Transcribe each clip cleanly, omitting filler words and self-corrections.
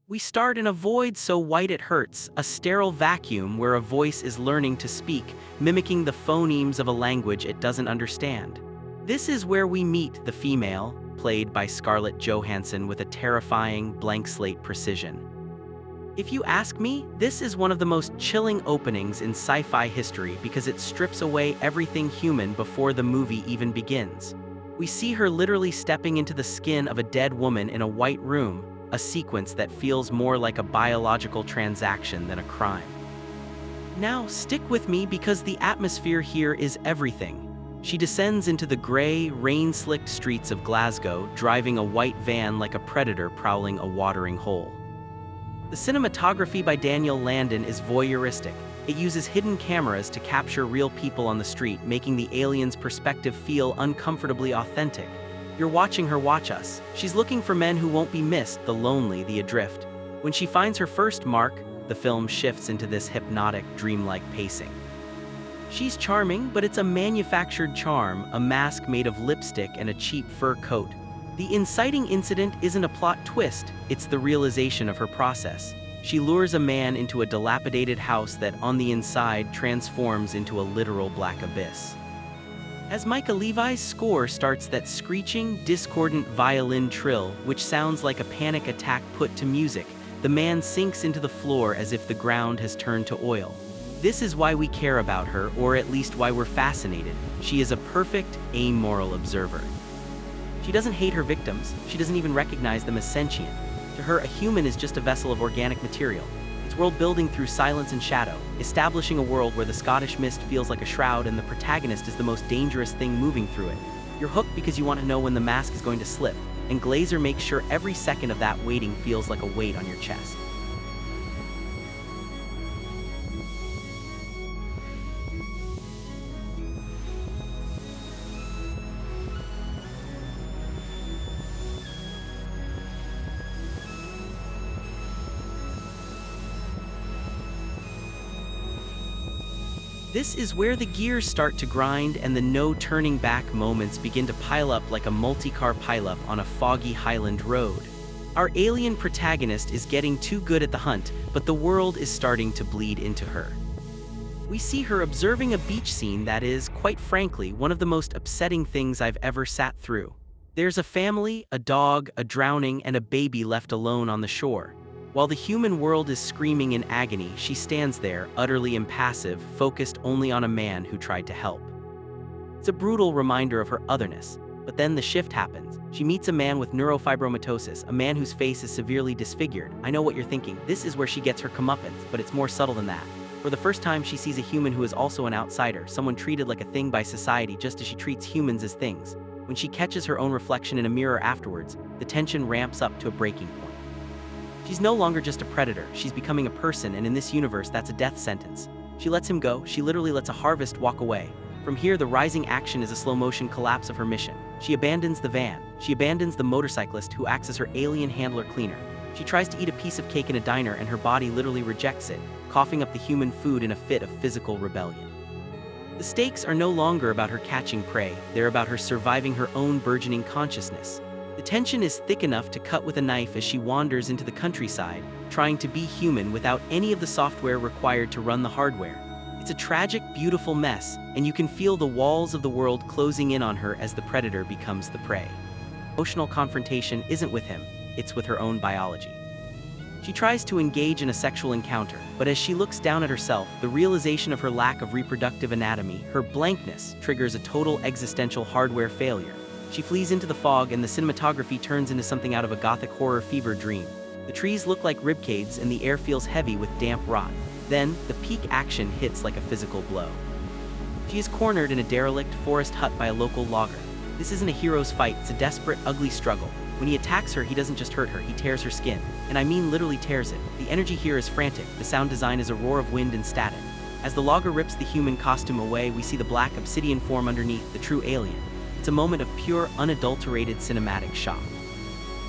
We start in a void so white it hurts, a sterile vacuum where a voice is learning to speak, mimicking the phonemes of a language it doesn't understand. This is where we meet the female, played by Scarlett Johansson with a terrifying, blank slate precision. If you ask me, this is one of the most chilling openings in sci-fi history because it strips away everything human before the movie even begins. We see her literally stepping into the skin of a dead woman in a white room, a sequence that feels more like a biological transaction than a crime. Now, stick with me because the atmosphere here is everything. She descends into the gray, rain-slicked streets of Glasgow, driving a white van like a predator prowling a watering hole. The cinematography by Daniel Landon is voyeuristic. It uses hidden cameras to capture real people on the street, making the alien's perspective feel uncomfortably authentic. You're watching her watch us. She's looking for men who won't be missed, the lonely, the adrift. When she finds her first mark, the film shifts into this hypnotic, dreamlike pacing. She's charming, but it's a manufactured charm, a mask made of lipstick and a cheap fur coat. The inciting incident isn't a plot twist, it's the realization of her process. She lures a man into a dilapidated house that, on the inside, transforms into a literal black abyss. As Micah Levi's score starts that screeching, discordant violin trill, which sounds like a panic attack put to music, the man sinks into the floor as if the ground has turned to oil. This is why we care about her, or at least why we're fascinated. She is a perfect, amoral observer. She doesn't hate her victims, she doesn't even recognize them as sentient. To her, a human is just a vessel of organic material. It's world-building through silence and shadow, establishing a world where the Scottish mist feels like a shroud and the protagonist is the most dangerous thing moving through it. You're hooked because you want to know when the mask is going to slip, and Glazer makes sure every second of that waiting feels like a weight on your chest. This is where the gears start to grind and the no-turning-back moments begin to pile up like a multi-car pileup on a foggy Highland road. Our alien protagonist is getting too good at the hunt, but the world is starting to bleed into her. We see her observing a beach scene that is, quite frankly, one of the most upsetting things I've ever sat through. There's a family, a dog, a drowning, and a baby left alone on the shore. While the human world is screaming in agony, she stands there, utterly impassive, focused only on a man who tried to help. It's a brutal reminder of her otherness, but then the shift happens. She meets a man with neurofibromatosis, a man whose face is severely disfigured. I know what you're thinking, this is where she gets her comeuppance, but it's more subtle than that. For the first time, she sees a human who is also an outsider, someone treated like a thing by society just as she treats humans as things. When she catches her own reflection in a mirror afterwards, the tension ramps up to a breaking point. She's no longer just a predator, she's becoming a person, and in this universe, that's a death sentence. She lets him go, she literally lets a harvest walk away. From here, the rising action is a slow-motion collapse of her mission. She abandons the van. She abandons the motorcyclist who acts as her alien handler cleaner. She tries to eat a piece of cake in a diner and her body literally rejects it, coughing up the human food in a fit of physical rebellion. The stakes are no longer about her catching prey, they're about her surviving her own burgeoning consciousness. The tension is thick enough to cut with a knife as she wanders into the countryside, trying to be human without any of the software required to run the hardware. It's a tragic, beautiful mess, and you can feel the walls of the world closing in on her as the predator becomes the prey. Emotional confrontation isn't with him, it's with her own biology. She tries to engage in a sexual encounter, but as she looks down at herself, the realization of her lack of reproductive anatomy, her blankness, triggers a total existential hardware failure. She flees into the fog and the cinematography turns into something out of a gothic horror fever dream. The trees look like ribcades and the air feels heavy with damp rot. Then, the peak action hits like a physical blow. She is cornered in a derelict forest hut by a local logger. This isn't a hero's fight, it's a desperate, ugly struggle. When he attacks her, he doesn't just hurt her, he tears her skin. And I mean literally tears it. The energy here is frantic, the sound design is a roar of wind and static. As the logger rips the human costume away, we see the black obsidian form underneath, the true alien. It's a moment of pure, unadulterated cinematic shock.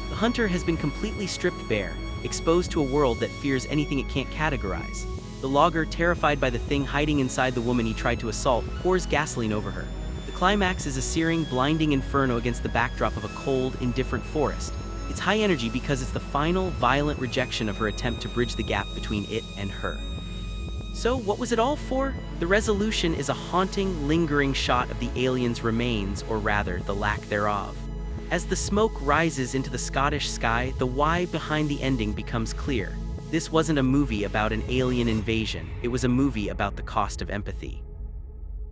The hunter has been completely stripped bare, exposed to a world that fears anything it can't categorize. The logger, terrified by the thing hiding inside the woman he tried to assault, pours gasoline over her. The climax is a searing, blinding inferno against the backdrop of a cold, indifferent forest. It's It's high energy because it's the final, violent rejection of her attempt to bridge the gap between it and her. So, what was it all for? The resolution is a haunting, lingering shot of the alien's remains, or rather, the lack thereof. As the smoke rises into the Scottish sky, the why behind the ending becomes clear. This wasn't a movie about an alien invasion, it was a movie about the cost of empathy.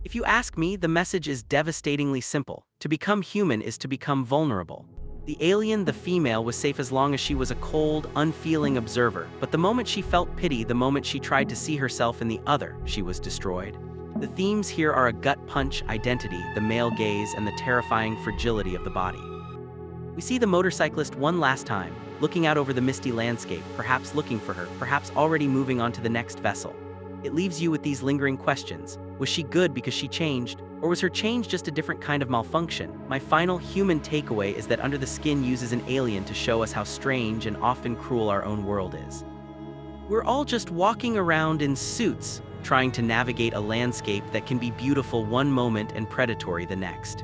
If you ask me, the message is devastatingly simple. To become human is to become vulnerable. The alien, the female, was safe as long as she was a cold, unfeeling observer, but the moment she felt pity, the moment she tried to see herself in the other, she was destroyed. The themes here are a gut punch, identity, the male gaze, and the terrifying fragility of the body. We see the motorcyclist one last time, looking out over the misty landscape, perhaps looking for her, perhaps already moving on to the next vessel. It leaves you with these lingering questions. Was she good because she changed? Or was her change just a different kind of malfunction? My final human takeaway is that Under the Skin uses an alien to show us how strange and often cruel our own world is. We're all just walking around in suits, trying to navigate a landscape that can be beautiful one moment and predatory the next.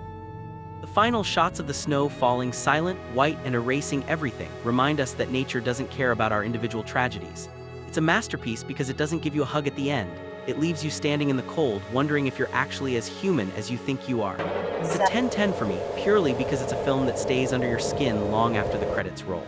The final shots of the snow falling silent, white, and erasing everything remind us that nature doesn't care about our individual tragedies. It's a masterpiece because it doesn't give you a hug at the end. It leaves you standing in the cold, wondering if you're actually as human as you think you are. It's a 10/10 for me, purely because it's a film that stays under your skin long after the credits roll.